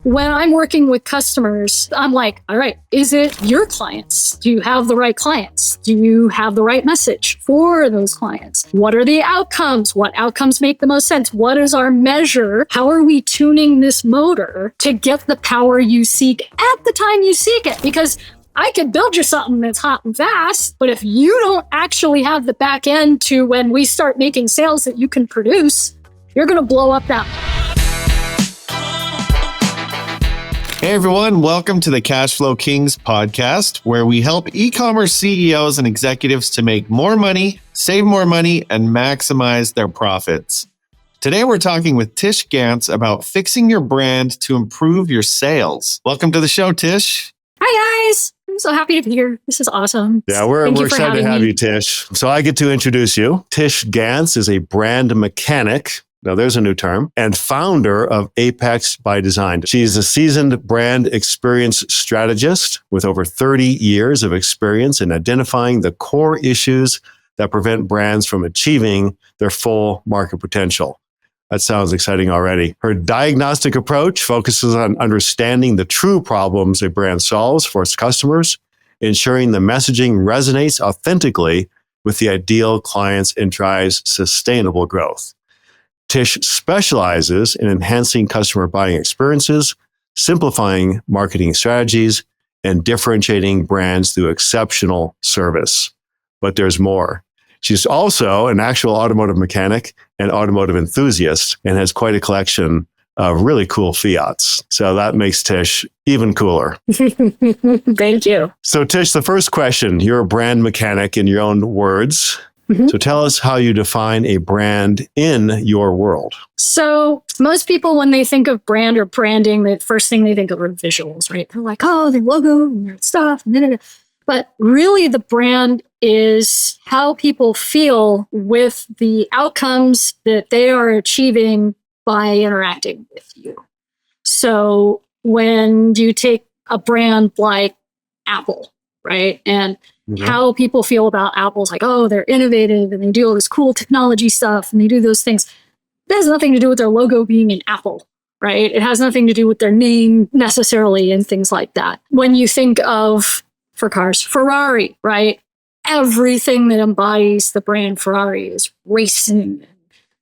when I'm working with customers, I'm like, all right, is it your clients? Do you have the right clients? Do you have the right message for those clients? What are the outcomes? What outcomes make the most sense? What is our measure? How are we tuning this motor to get the power you seek at the time you seek it? Because I could build you something that's hot and fast, but if you don't actually have the back end to when we start making sales that you can produce, you're going to blow up that. Hey everyone, welcome to the Cashflo Kings Podcast, where we help e-commerce CEOs and executives to make more money, save more money, and maximize their profits. Today we're talking with Tish Gance about fixing your brand to improve your sales. Welcome to the show, Tish. Hi guys, I'm so happy to be here. This is awesome. Yeah, we're excited to have you, Tish. So I get to introduce you. Tish Gance is a brand mechanic. Now, there's a new term, and founder of Apex by Design. She's a seasoned brand experience strategist with over 30 years of experience in identifying the core issues that prevent brands from achieving their full market potential. That sounds exciting already. Her diagnostic approach focuses on understanding the true problems a brand solves for its customers, ensuring the messaging resonates authentically with the ideal clients and drives sustainable growth. Tish specializes in enhancing customer buying experiences, simplifying marketing strategies, and differentiating brands through exceptional service. But there's more. She's also an actual automotive mechanic and automotive enthusiast and has quite a collection of really cool Fiats. So that makes Tish even cooler. Thank you. So Tish, the first question, you're a brand mechanic in your own words. So tell us how you define a brand in your world. So most people, when they think of brand or branding, the first thing they think of are visuals, right? They're like, oh, the logo and their stuff. But really the brand is how people feel with the outcomes that they are achieving by interacting with you. So when you take a brand like Apple, right? And how people feel about Apple's like, oh, they're innovative and they do all this cool technology stuff and they do those things. That has nothing to do with their logo being an apple, right? It has nothing to do with their name necessarily and things like that. When you think of, for cars, Ferrari, right? Everything that embodies the brand Ferrari is racing and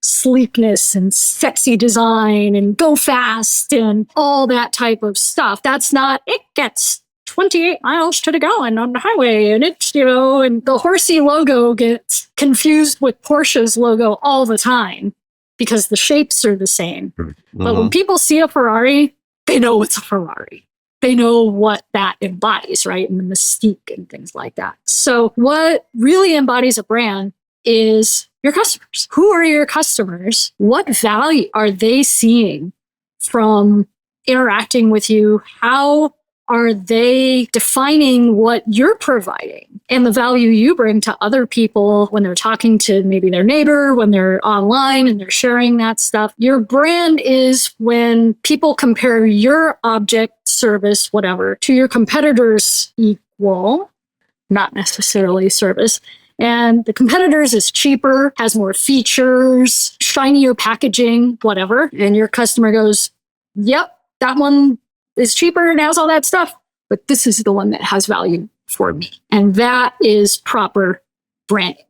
sleekness and sexy design and go fast and all that type of stuff. That's not, it gets 28 miles to the gallon on the highway. And it's, and the horsey logo gets confused with Porsche's logo all the time because the shapes are the same. But when people see a Ferrari, they know it's a Ferrari. They know what that embodies, right? And the mystique and things like that. So what really embodies a brand is your customers. Who are your customers? What value are they seeing from interacting with you? How are they defining what you're providing and the value you bring to other people when they're talking to maybe their neighbor, when they're online and they're sharing that stuff? Your brand is when people compare your object, service, whatever, to your competitors' equal, not necessarily service. And the competitors is cheaper, has more features, shinier packaging, whatever. And your customer goes, yep, that one is cheaper and has all that stuff, but this is the one that has value for me. And that is proper branding.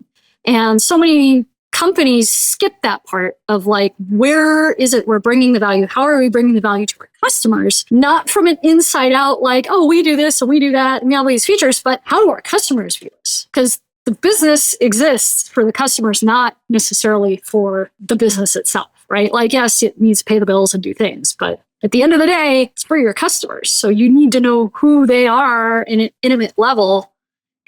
And so many companies skip that part of like, where is it we're bringing the value? How are we bringing the value to our customers? Not from an inside out, like, oh, we do this and we do that and we have all these features, but how do our customers view us? Because the business exists for the customers, not necessarily for the business itself, right? Like, yes, it needs to pay the bills and do things, but at the end of the day, it's for your customers. So you need to know who they are in an intimate level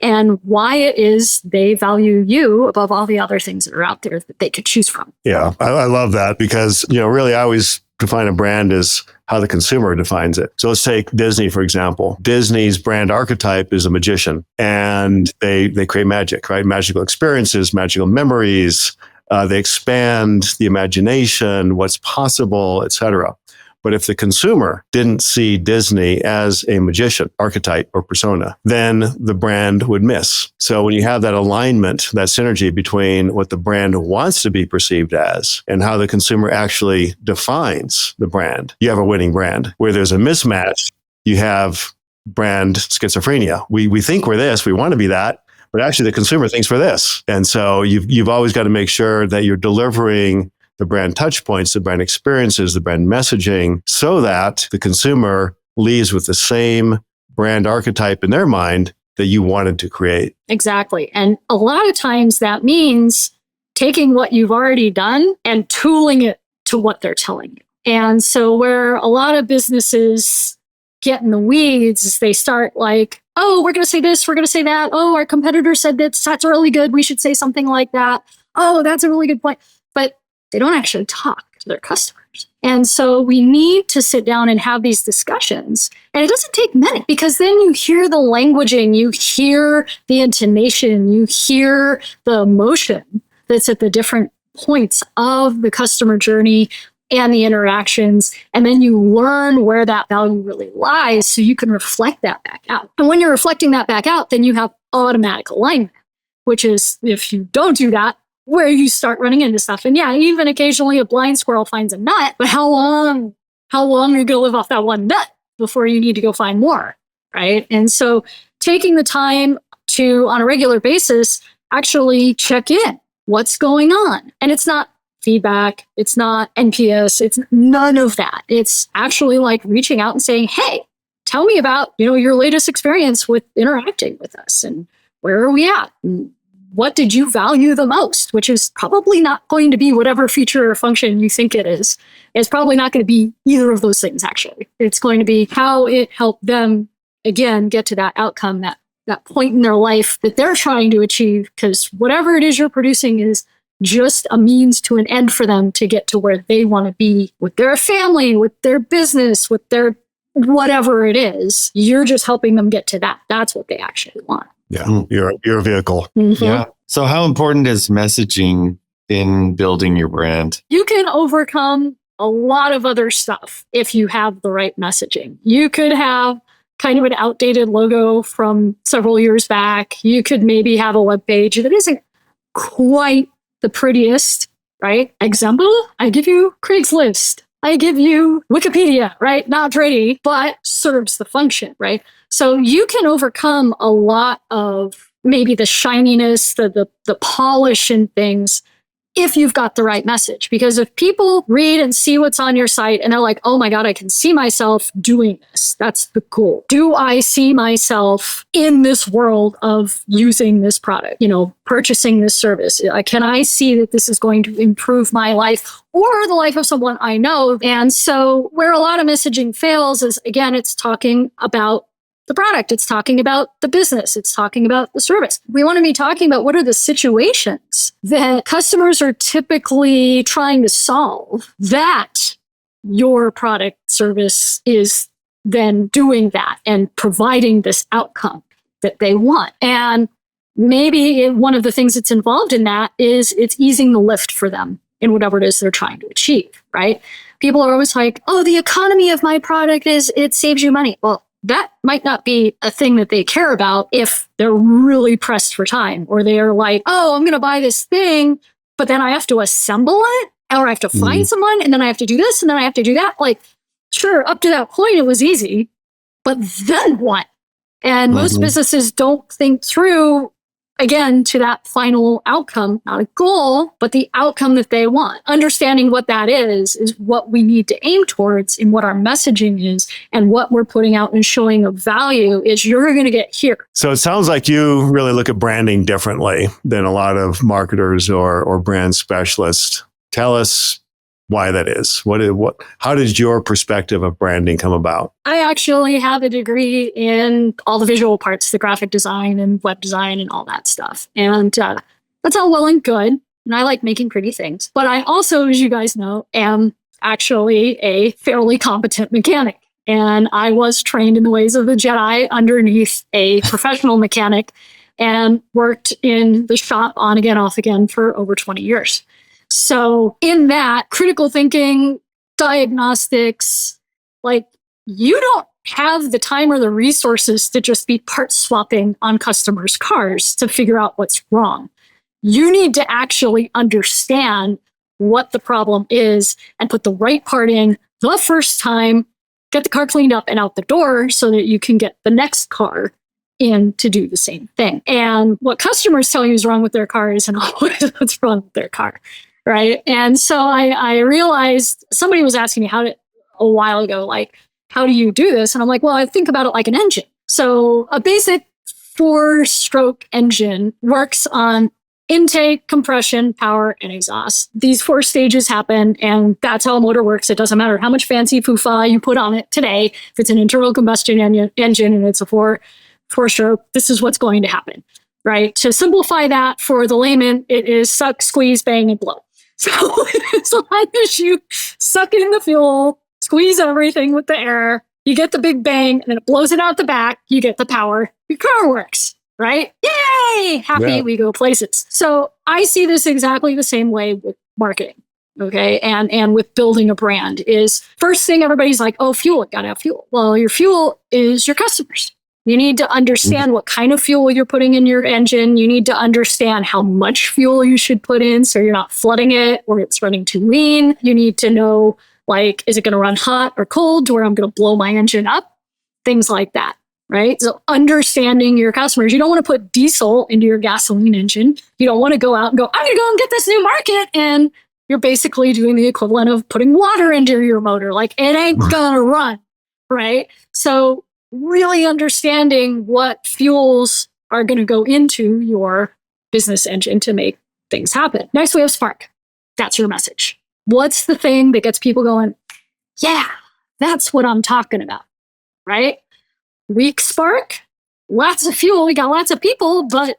and why it is they value you above all the other things that are out there that they could choose from. Yeah, I love that because, really I always define a brand as how the consumer defines it. So let's take Disney, for example. Disney's brand archetype is a magician and they create magic, right? Magical experiences, magical memories. They expand the imagination, what's possible, etc. But if the consumer didn't see Disney as a magician, archetype, or persona, then the brand would miss. So when you have that alignment, that synergy between what the brand wants to be perceived as and how the consumer actually defines the brand, you have a winning brand. Where there's a mismatch, you have brand schizophrenia. We think we're this, we want to be that, but actually the consumer thinks we're this. And so you've always got to make sure that you're delivering the brand touch points, the brand experiences, the brand messaging, so that the consumer leaves with the same brand archetype in their mind that you wanted to create. Exactly. And a lot of times that means taking what you've already done and tooling it to what they're telling you. And so where a lot of businesses get in the weeds is they start like, oh, we're going to say this, we're going to say that. Oh, our competitor said this, that's really good. We should say something like that. Oh, that's a really good point. But they don't actually talk to their customers. And so we need to sit down and have these discussions. And it doesn't take many, because then you hear the languaging, you hear the intonation, you hear the emotion that's at the different points of the customer journey and the interactions. And then you learn where that value really lies so you can reflect that back out. And when you're reflecting that back out, then you have automatic alignment, which is, if you don't do that, where you start running into stuff. And yeah, even occasionally a blind squirrel finds a nut, but how long are you going to live off that one nut before you need to go find more, right? And so taking the time to, on a regular basis, actually check in. What's going on? And it's not feedback. It's not NPS. It's none of that. It's actually like reaching out and saying, hey, tell me about, your latest experience with interacting with us, and where are we at? And what did you value the most? Which is probably not going to be whatever feature or function you think it is. It's probably not going to be either of those things, actually. It's going to be how it helped them, again, get to that outcome, that point in their life that they're trying to achieve, because whatever it is you're producing is just a means to an end for them to get to where they want to be with their family, with their business, with their whatever it is. You're just helping them get to that. That's what they actually want. Yeah, you're a vehicle. Mm-hmm. Yeah. So how important is messaging in building your brand? You can overcome a lot of other stuff if you have the right messaging. You could have kind of an outdated logo from several years back. You could maybe have a web page that isn't quite the prettiest, right? Example, I give you Craigslist. I give you Wikipedia, right? Not pretty, but serves the function, right? So you can overcome a lot of maybe the shininess, the polish and things if you've got the right message. Because if people read and see what's on your site and they're like, oh my God, I can see myself doing this. That's the goal. Do I see myself in this world of using this product, purchasing this service? Can I see that this is going to improve my life or the life of someone I know? And so where a lot of messaging fails is, again, it's talking about the product. It's talking about the business. It's talking about the service. We want to be talking about what are the situations that customers are typically trying to solve that your product service is then doing that and providing this outcome that they want. And maybe one of the things that's involved in that is it's easing the lift for them in whatever it is they're trying to achieve, right? People are always like, oh, the economy of my product is it saves you money. Well, that might not be a thing that they care about if they're really pressed for time, or they are like, oh, I'm going to buy this thing, but then I have to assemble it, or I have to find someone, and then I have to do this, and then I have to do that. Like, sure, up to that point, it was easy, but then what? And most businesses don't think through, again, to that final outcome, not a goal, but the outcome that they want. Understanding what that is what we need to aim towards in what our messaging is, and what we're putting out and showing of value is you're going to get here. So it sounds like you really look at branding differently than a lot of marketers or brand specialists. Tell us why that is. How did your perspective of branding come about? I actually have a degree in all the visual parts, the graphic design and web design and all that stuff. And that's all well and good. And I like making pretty things. But I also, as you guys know, am actually a fairly competent mechanic. And I was trained in the ways of the Jedi underneath a professional mechanic and worked in the shop on again, off again for over 20 years. So in that, critical thinking, diagnostics. Like, you don't have the time or the resources to just be part swapping on customers' cars to figure out what's wrong. You need to actually understand what the problem is and put the right part in the first time, get the car cleaned up and out the door so that you can get the next car in to do the same thing. And what customers tell you is wrong with their car isn't always what's wrong with their car, right? And so I realized somebody was asking me a while ago, like, how do you do this? And I'm like, well, I think about it like an engine. So a basic 4-stroke engine works on intake, compression, power, and exhaust. These 4 stages happen, and that's how a motor works. It doesn't matter how much fancy foo-fa you put on it today. If it's an internal combustion engine and it's a 4-stroke, this is what's going to happen, right? To simplify that for the layman, it is suck, squeeze, bang, and blow. So as long as you suck in the fuel, squeeze everything with the air, you get the big bang, and then it blows it out the back, you get the power, your car works. Right? Yay! Happy we go places. So I see this exactly the same way with marketing. Okay. And with building a brand is first thing everybody's like, oh, fuel, gotta have fuel. Well, your fuel is your customers. You need to understand what kind of fuel you're putting in your engine. You need to understand how much fuel you should put in so you're not flooding it or it's running too lean. You need to know, like, is it going to run hot or cold to where I'm going to blow my engine up? Things like that. Right? So understanding your customers, you don't want to put diesel into your gasoline engine. You don't want to go out and go, I'm going to go and get this new market. And you're basically doing the equivalent of putting water into your motor. Like, it ain't going to run. Right? So really understanding what fuels are going to go into your business engine to make things happen. Next, we have spark. That's your message. What's the thing that gets people going, yeah, that's what I'm talking about. Right? Weak spark, lots of fuel, we got lots of people, but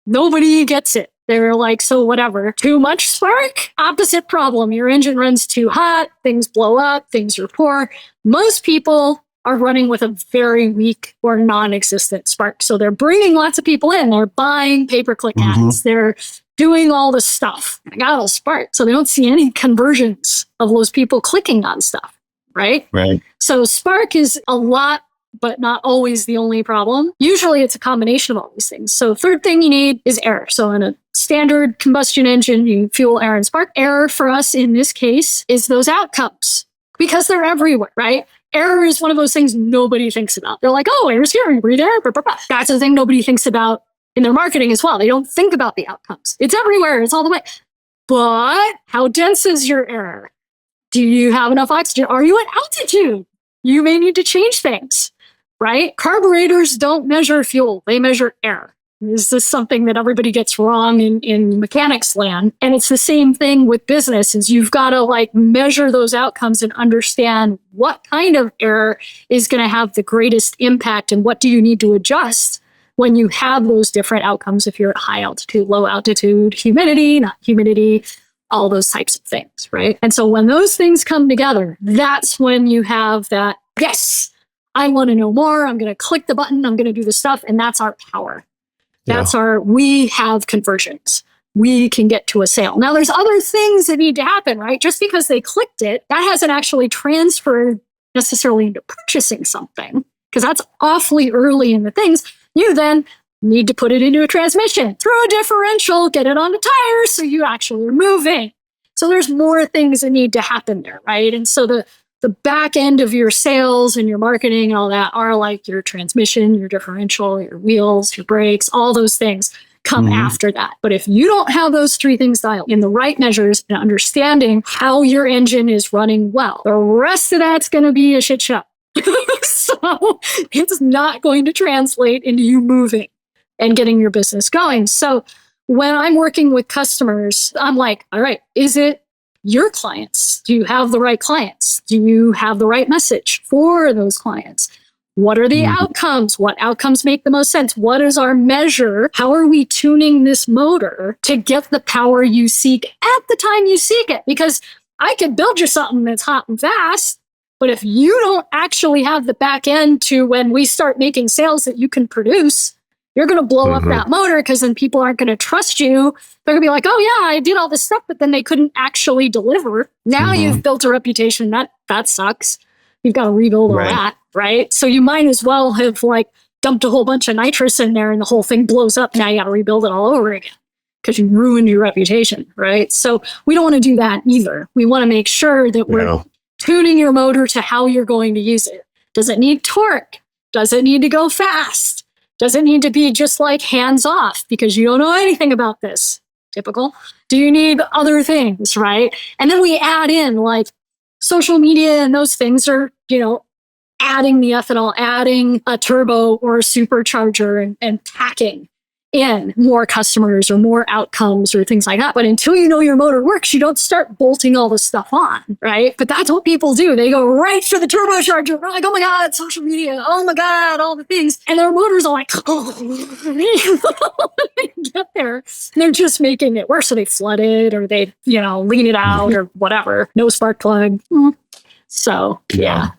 nobody gets it. They're like, so whatever. Too much spark, opposite problem. Your engine runs too hot, things blow up, things are poor. Most people are running with a very weak or non-existent spark. So they're bringing lots of people in. They're buying pay-per-click ads. They're doing all this stuff. I got a spark. So they don't see any conversions of those people clicking on stuff, right? Right. So spark is a lot, but not always the only problem. Usually it's a combination of all these things. So third thing you need is air. So in a standard combustion engine, you fuel, air, and spark. Air for us in this case is those outcomes because they're everywhere, right? Air is one of those things nobody thinks about. They're like, oh, air's here, you breathe air, blah, blah, blah. That's the thing nobody thinks about in their marketing as well. They don't think about the outcomes. It's everywhere, it's all the way. But how dense is your air? Do you have enough oxygen? Are you at altitude? You may need to change things. Right? Carburetors don't measure fuel. They measure air. This is something that everybody gets wrong in mechanics land. And it's the same thing with business is you've got to measure those outcomes and understand what kind of air is going to have the greatest impact and what do you need to adjust when you have those different outcomes if you're at high altitude, low altitude, humidity, not humidity, all those types of things, right? And so when those things come together, that's when you have that, yes, I want to know more. I'm going to click the button. I'm going to do the stuff. And that's our power. That's we have conversions. We can get to a sale. Now there's other things that need to happen, right? Just because they clicked it, that hasn't actually transferred necessarily into purchasing something because that's awfully early in the things. You then need to put it into a transmission, throw a differential, get it on the tires so you actually are moving. So there's more things that need to happen there, right? And so the back end of your sales and your marketing and all that are like your transmission, your differential, your wheels, your brakes, all those things come after that. But if you don't have those 3 things dialed in the right measures and understanding how your engine is running well, the rest of that's going to be a shit show. So it's not going to translate into you moving and getting your business going. So when I'm working with customers, I'm like, all right, is it your clients? Do you have the right clients? Do you have the right message for those clients? What are the outcomes? What outcomes make the most sense? What is our measure? How are we tuning this motor to get the power you seek at the time you seek it? Because I could build you something that's hot and fast, but if you don't actually have the back end to when we start making sales that you can produce, You're going to blow up that motor because then people aren't going to trust you. They're going to be like, oh yeah, I did all this stuff, but then they couldn't actually deliver. Now you've built a reputation. That sucks. You've got to rebuild all that, right? So you might as well have like dumped a whole bunch of nitrous in there and the whole thing blows up. Now you got to rebuild it all over again because you ruined your reputation, right? So we don't want to do that either. We want to make sure that we're tuning your motor to how you're going to use it. Does it need torque? Does it need to go fast? Does it need to be just like hands off because you don't know anything about this? Typical. Do you need other things, right? And then we add in like social media and those things are, adding the ethanol, adding a turbo or a supercharger and packing in more customers or more outcomes or things like that. But until you know your motor works, you don't start bolting all this stuff on, right? But that's what people do. They go right for the turbocharger. They're like, oh my God, social media. Oh my God, all the things. And their motors are like, get there. And they're just making it worse. So they flood it or they, lean it out or whatever. No spark plug. So, yeah.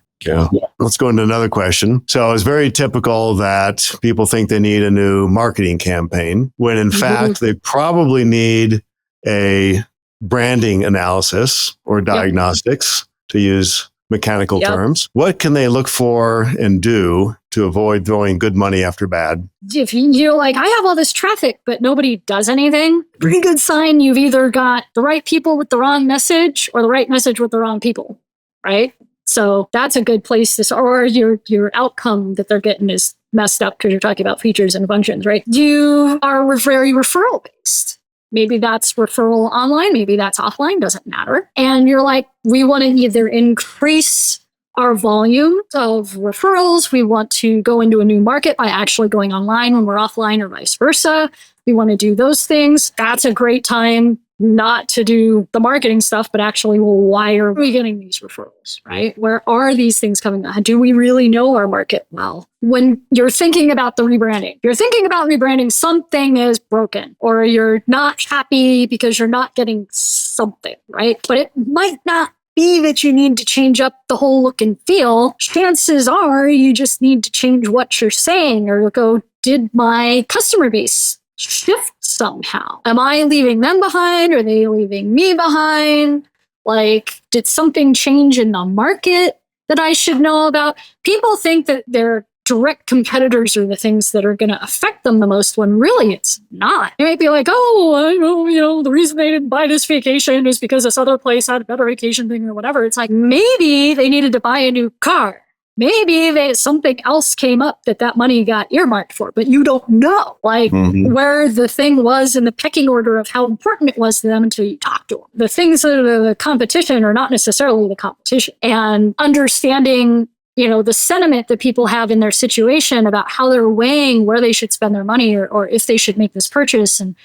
Let's go into another question. So it's very typical that people think they need a new marketing campaign when in fact they probably need a branding analysis or diagnostics to use mechanical terms. What can they look for and do to avoid throwing good money after bad? If you're like, I have all this traffic, but nobody does anything, pretty good sign you've either got the right people with the wrong message or the right message with the wrong people, right? So that's a good place to start, or your outcome that they're getting is messed up because you're talking about features and functions, right? You are very referral based. Maybe that's referral online, maybe that's offline, doesn't matter. And you're like, we want to either increase our volume of referrals. We want to go into a new market by actually going online when we're offline or vice versa. We want to do those things. That's a great time not to do the marketing stuff, but actually, well, why are we getting these referrals, right? Where are these things coming on? Do we really know our market well? When you're thinking about the rebranding, something is broken or you're not happy because you're not getting something, right? But it might not be that you need to change up the whole look and feel. Chances are you just need to change what you're saying or go, did my customer base shift somehow? Am I leaving them behind? Are they leaving me behind? Like, did something change in the market that I should know about? People think that their direct competitors are the things that are going to affect them the most when really it's not. They might be like, oh, I know, the reason they didn't buy this vacation is because this other place had a better vacation thing or whatever. It's like, maybe they needed to buy a new car. Maybe something else came up that money got earmarked for, but you don't know where the thing was in the pecking order of how important it was to them until you talk to them. The things that are the competition are not necessarily the competition. And understanding, the sentiment that people have in their situation about how they're weighing where they should spend their money or if they should make this purchase and,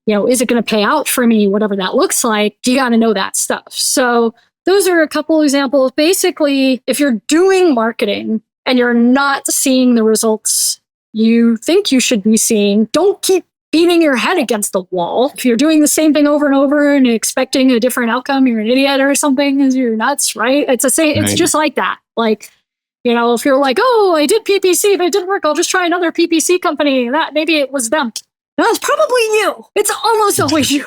is it going to pay out for me, whatever that looks like, you got to know that stuff. So those are a couple examples. Basically, if you're doing marketing and you're not seeing the results you think you should be seeing, don't keep beating your head against the wall. If you're doing the same thing over and over and expecting a different outcome, you're an idiot or something, you're nuts, right? It's just like that. Like, if you're like, oh, I did PPC, but it didn't work, I'll just try another PPC company. That maybe it was them. No, it's probably you. It's almost always you.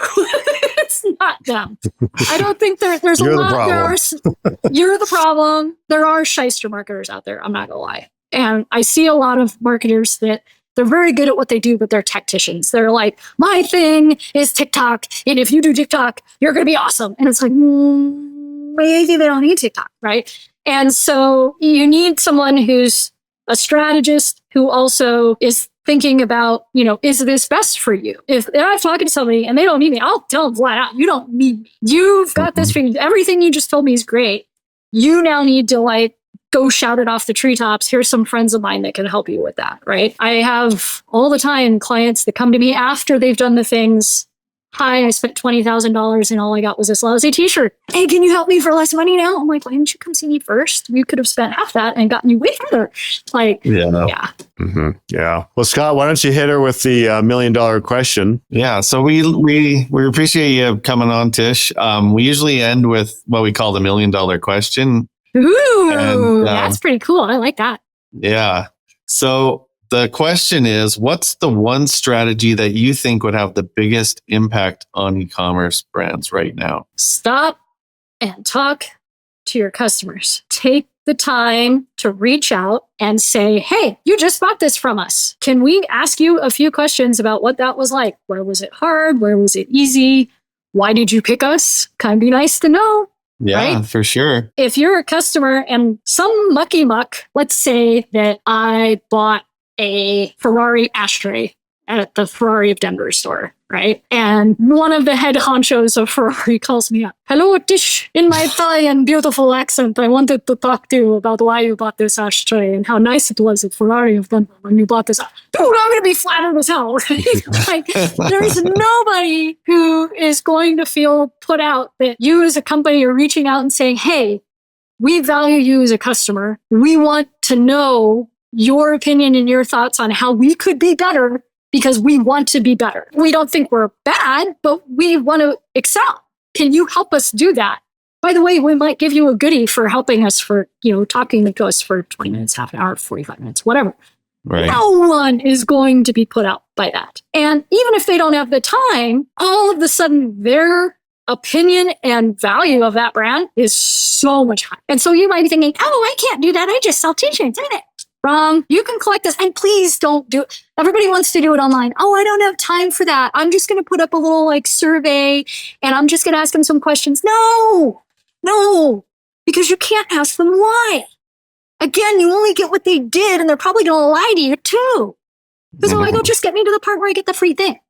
It's not them. I don't think there's a lot. You're the problem. There are shyster marketers out there. I'm not going to lie. And I see a lot of marketers that they're very good at what they do, but they're tacticians. They're like, my thing is TikTok. And if you do TikTok, you're going to be awesome. And it's like, maybe they don't need TikTok, right? And so you need someone who's a strategist who also is thinking about, is this best for you? If I'm talking to somebody and they don't need me, I'll tell them flat out, you don't need me. You've got this thing. Everything you just told me is great. You now need to go shout it off the treetops. Here's some friends of mine that can help you with that, right? I have all the time clients that come to me after they've done the things. Hi, I spent $20,000 and all I got was this lousy t-shirt. Hey, can you help me for less money now? I'm like, why didn't you come see me first? We could have spent half that and gotten you way further. Yeah. Yeah. Well, Scott, why don't you hit her with the $1 million question? Yeah. So we appreciate you coming on, Tish. We usually end with what we call the $1 million question. Ooh, that's pretty cool. I like that. Yeah. So The question is, what's the one strategy that you think would have the biggest impact on e-commerce brands right now? Stop and talk to your customers. Take the time to reach out and say, hey, you just bought this from us. Can we ask you a few questions about what that was like? Where was it hard? Where was it easy? Why did you pick us? Kind of be nice to know. Yeah, right? for sure. If you're a customer and some mucky muck, let's say that I bought a Ferrari ashtray at the Ferrari of Denver store, right? And one of the head honchos of Ferrari calls me up. Hello, Tish. In my Italian beautiful accent, I wanted to talk to you about why you bought this ashtray and how nice it was at Ferrari of Denver when you bought this. Dude, I'm going to be flattered as hell. Like, there's nobody who is going to feel put out that you as a company are reaching out and saying, hey, we value you as a customer. We want to know your opinion and your thoughts on how we could be better because we want to be better. We don't think we're bad, but we want to excel. Can you help us do that? By the way, we might give you a goodie for helping us for, talking to us for 20 minutes, half an hour, 45 minutes, whatever. Right. No one is going to be put out by that. And even if they don't have the time, all of a sudden their opinion and value of that brand is so much higher. And so you might be thinking, oh, I can't do that. I just sell t-shirts, ain't it? Wrong. You can collect this, and please don't do it. Everybody wants to do it online. Oh, I don't have time for that. I'm just going to put up a little survey and I'm just going to ask them some questions. No, because you can't ask them why. Again, you only get what they did, and they're probably going to lie to you too. Because I go, just get me to the part where I get the free thing,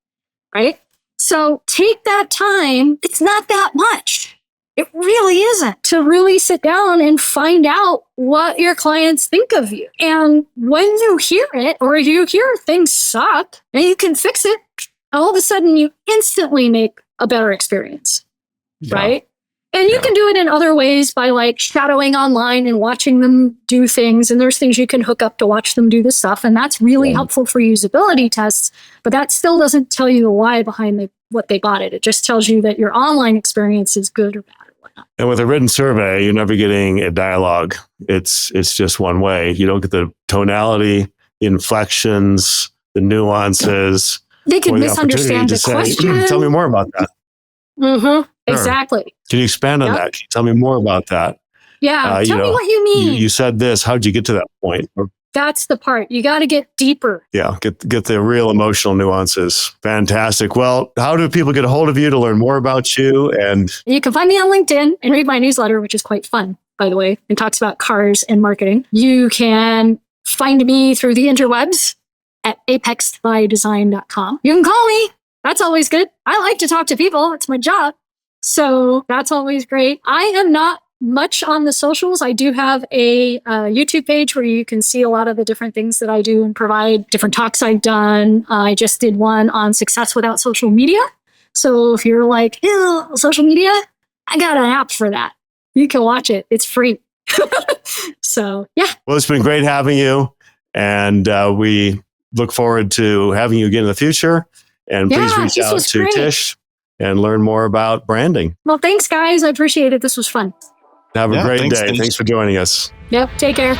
right? So take that time. It's not that much. It really isn't, to really sit down and find out what your clients think of you. And when you hear it, or you hear things suck and you can fix it, all of a sudden you instantly make a better experience, right? And you can do it in other ways by shadowing online and watching them do things. And there's things you can hook up to watch them do this stuff. And that's really helpful for usability tests. But that still doesn't tell you the why behind what they bought it. It just tells you that your online experience is good or bad. And with a written survey, you're never getting a dialogue. It's just one way. You don't get the tonality, inflections, the nuances. They could misunderstand the question. Tell me more about that. Mm-hmm. Sure. Exactly. Can you expand on that? Can you tell me more about that? Yeah. Tell me what you mean. You said this. How'd you get to that point? That's the part. You got to get deeper. Yeah, get the real emotional nuances. Fantastic. Well, how do people get a hold of you to learn more about you? And you can find me on LinkedIn and read my newsletter, which is quite fun, by the way, and talks about cars and marketing. You can find me through the interwebs at apexbydesign.com. You can call me. That's always good. I like to talk to people. It's my job. So that's always great. I am not much on the socials. I do have a YouTube page where you can see a lot of the different things that I do and provide, different talks I've done. I just did one on success without social media. So if you're like, ew, social media, I got an app for that. You can watch it. It's free. So, yeah. Well, it's been great having you. And we look forward to having you again in the future. And please reach out to Tish and learn more about branding. Well, thanks, guys. I appreciate it. This was fun. Have a great day. Thanks for joining us. Yep. Take care.